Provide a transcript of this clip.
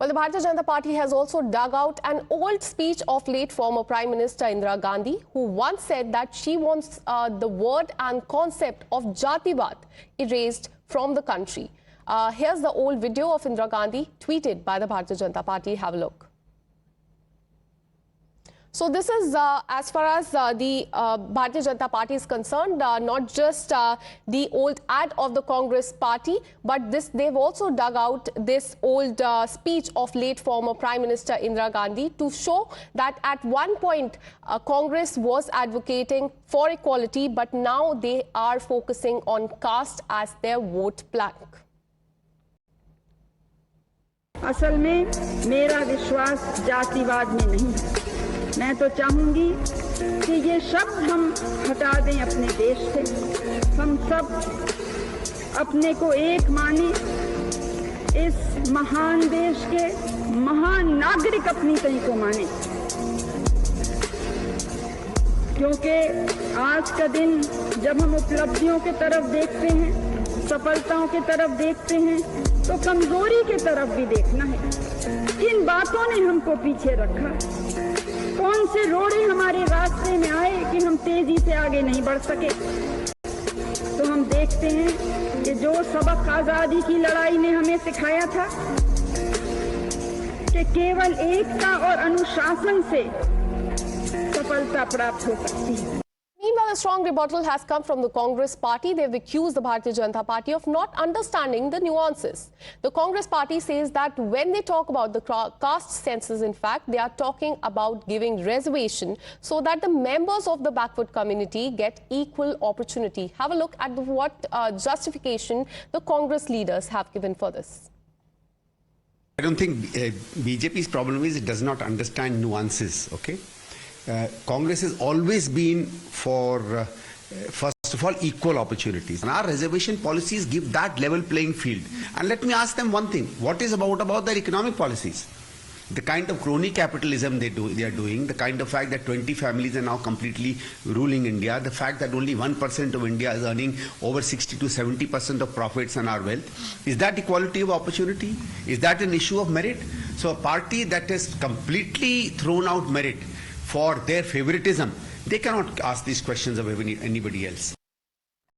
Well, the Bharatiya Janata Party has also dug out an old speech of late former Prime Minister Indira Gandhi, who once said that she wants the word and concept of Jativad erased from the country. Here's the old video of Indira Gandhi tweeted by the Bharatiya Janata Party. Have a look. So this is as far as the Bharatiya Janata Party is concerned, not just the old ad of the Congress party, but they've also dug out this old speech of late former Prime Minister Indira Gandhi to show that at one point Congress was advocating for equality, but now they are focusing on caste as their vote plank. असल में मेरा विश्वास जातिवाद में नहीं है। मैं तो चाहूंगी कि ये शब्द हम हटा दें अपने देश से। हम सब अपने को एक माने, इस महान देश के महान नागरिक अपनी तरह को माने, क्योंकि आज का दिन जब हम उपलब्धियों के तरफ देखते हैं, सफलताओं की तरफ देखते हैं, तो कमजोरी की तरफ भी देखना है। किन बातों ने हमको पीछे रखा, कौन से रोड़े हमारे रास्ते में आए कि हम तेजी से आगे नहीं बढ़ सके। तो हम देखते हैं कि जो सबक आजादी की लड़ाई ने हमें सिखाया था कि केवल एकता और अनुशासन से सफलता प्राप्त हो सकती है। Meanwhile, a strong rebuttal has come from the Congress party. They've accused the Bharatiya Janata Party of not understanding the nuances. The Congress party says that when they talk about the caste census, in fact, they are talking about giving reservation so that the members of the backward community get equal opportunity. Have a look at what justification the Congress leaders have given for this. I don't think BJP's problem is it does not understand nuances, okay? Congress has always been for, first of all, equal opportunities. And our reservation policies give that level playing field. And let me ask them one thing. What is about their economic policies? The kind of crony capitalism they are doing, the kind of fact that 20 families are now completely ruling India, the fact that only 1% of India is earning over 60 to 70% of profits and our wealth. Is that equality of opportunity? Is that an issue of merit? So a party that has completely thrown out merit for their favoritism, they cannot ask these questions of anybody else.